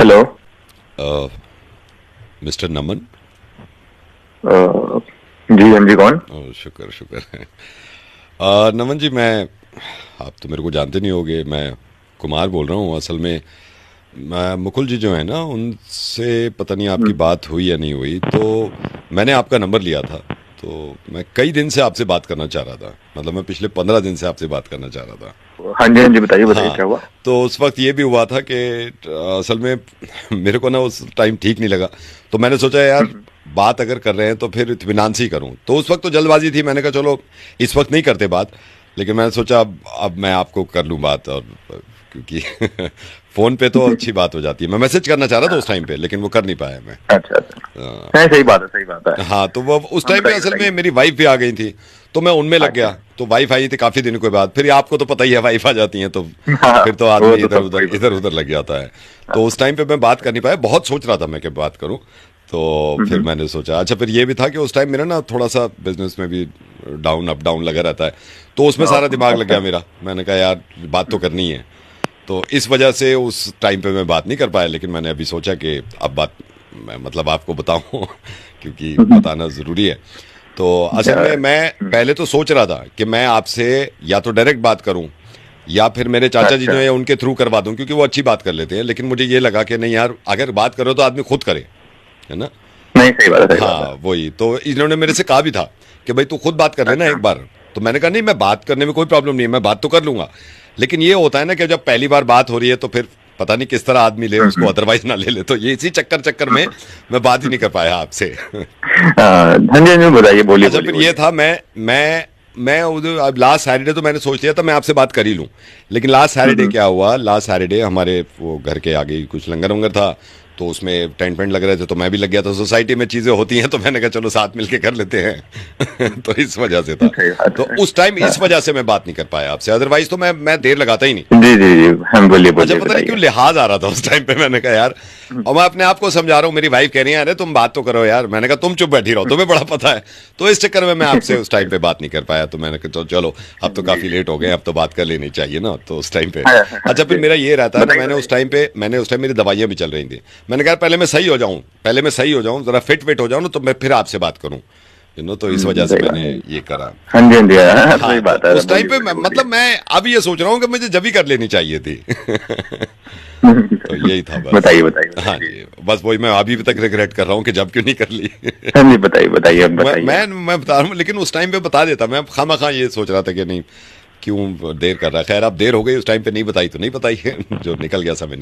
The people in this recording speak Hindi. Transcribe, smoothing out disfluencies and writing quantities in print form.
हेलो। अ, मिस्टर नमन। जी हाँ जी, कौन? शुक्र शुक्र है। नमन जी, मैं आप तो मेरे को जानते नहीं होगे। मैं कुमार बोल रहा हूँ असल में। मैं मुकुल जी जो है ना, उनसे पता नहीं आपकी हम्म, बात हुई या नहीं हुई, तो मैंने आपका नंबर लिया था। तो मैं कई दिन से आपसे बात करना चाह रहा था, मतलब मैं पिछले 15 दिन से आपसे बात करना चाह रहा था। हाँ जी हाँ जी, बताइए बताइए हाँ, क्या हुआ? तो उस वक्त ये भी हुआ था कि असल में मेरे को ना उस टाइम ठीक नहीं लगा। तो मैंने सोचा यार, हम्म, बात अगर कर रहे हैं तो फिर इत्मीनान से ही करूं। तो उस वक्त तो जल्दबाजी थी, मैंने कहा चलो इस वक्त नहीं करते बात। लेकिन मैंने सोचा अब मैं आपको कर लूं बात। और क्योंकि फोन पे तो अच्छी बात हो जाती है। मैं मैसेज करना चाह रहा था उस टाइम पे, लेकिन वो कर नहीं पाया मैं। अच्छा अच्छा। नहीं, सही बात है, सही बात है। हाँ, तो वो उस हाँ, टाइम पे बताइए असल में बताइए। मेरी वाइफ भी आ गई थी। तो मैं उनमें लग गया। अच्छा। तो वाइफ आई थी काफी दिनों के बाद। फिर आपको तो पता ही है, वाइफ आ जाती है तो हाँ, फिर तो वो आदमी तो सबको ही इधर पता है। उधर लग जाता है। तो हाँ। उस टाइम पे मैं बात कर नहीं पाया। बहुत सोच रहा था मैं कि बात करूं। तो फिर हम्म, मैंने सोचा, अच्छा फिर ये भी था कि उस टाइम मेरा ना थोड़ा सा बिजनेस में भी डाउन अप डाउन लगा रहता है। तो उसमें सारा दिमाग लग अच्छा। गया मेरा। मैंने कहा यार, बात तो करनी है। तो इस वजह से उस टाइम पे मैं बात नहीं कर पाया। लेकिन मैंने अभी सोचा कि अब बात मैं मतलब आपको बताऊं क्योंकि बताना ज़रूरी है। तो असल में मैं पहले तो सोच रहा था कि मैं आपसे या तो डायरेक्ट बात करूं, या फिर मेरे चाचा जी जो अच्छा। है उनके थ्रू करवा दूं, क्योंकि वो अच्छी बात कर लेते हैं। लेकिन मुझे ये लगा कि नहीं यार, अगर बात करो तो आदमी खुद करे, है ना। नहीं, सही बात है, सही बात है। हाँ, वही तो इन्होंने मेरे से कहा भी था कि भाई तू खुद बात कर लेना अच्छा। एक बार। तो मैंने कहा नहीं, मैं बात करने में कोई प्रॉब्लम नहीं है, मैं बात तो कर लूंगा। लेकिन ये होता है ना कि जब पहली बार बात हो रही है तो फिर पता नहीं किस तरह आदमी ले उसको, हम्म, अदरवाइज ना ले ले। तो ये इसी चक्कर चक्कर में मैं बात ही नहीं कर पाया आपसे। हाँ जी हाँ जी, बताइए, बोलिए अच्छा, बोलिए फिर ये बोलिए। था मैं उधर अब लास्ट सैटरडे तो मैंने सोच लिया था मैं आपसे बात कर ही लूं। लेकिन लास्ट सैटरडे हम्म, क्या हुआ, लास्ट सैटरडे हमारे वो घर के आगे ही कुछ लंगर वंगर था। तो उसमें टेंट वेंट लग रहे थे, तो मैं भी लग गया था। सोसाइटी में चीजें होती हैं, तो मैंने कहा चलो साथ मिलके कर लेते हैं। तो इस वजह से था। सही बात तो है। उस टाइम हाँ, इस वजह से मैं बात नहीं कर पाया आपसे, अदरवाइज तो मैं देर लगाता ही नहीं। जी जी जी, हम बोलिए अच्छा, बोलिए पता नहीं क्यों बताइए। लिहाज आ रहा था उस टाइम पे। मैंने कहा यार, हम्म, और मैं अपने आप को समझा रहा हूँ, मेरी वाइफ कह रही है अरे तुम बात तो करो यार। मैंने कहा तुम चुप बैठी रहो, तुम्हें बड़ा पता है। तो इस चक्कर में मैं आपसे उस टाइम पे बात नहीं कर पाया। तो मैंने कहा तो चलो, अब तो जी काफी जी। लेट हो गए, अब तो बात कर लेनी चाहिए ना। तो उस टाइम पे हाँ हाँ हाँ अच्छा, फिर जी, मेरा ये रहता है ना, बताइए बताइए। मैंने उस टाइम मेरी दवाइयां भी चल रही थी। मैंने कहा पहले मैं सही हो जाऊं, जरा फिट हो जाऊं ना, तो मैं फिर आपसे बात करूं। तो इस वजह से सही बात मैंने है। ये करा। हाँ जी हाँ जी, हाँ, हाँ, सही तो बात है, उस टाइम बोलिए पे बोलिए मतलब बोलिए। मैं अब ये सोच रहा हूँ कि मुझे जब भी कर लेनी चाहिए थी। तो यही था बस। बताइए बताइए हाँ बताइए। जी, बस वही मैं अभी भी तक रिग्रेट कर रहा हूँ कि जब क्यों नहीं कर ली। हाँ जी, बताइए बताइए, अब मैं बताइए। मैं मैं बता रहा हूँ, लेकिन उस टाइम पे बता देता। मैं खामा खा ये सोच रहा था कि नहीं, क्यों देर कर रहा है। खैर, अब देर हो गई, उस टाइम पे नहीं बताई तो नहीं बताई। जो निकल गया समय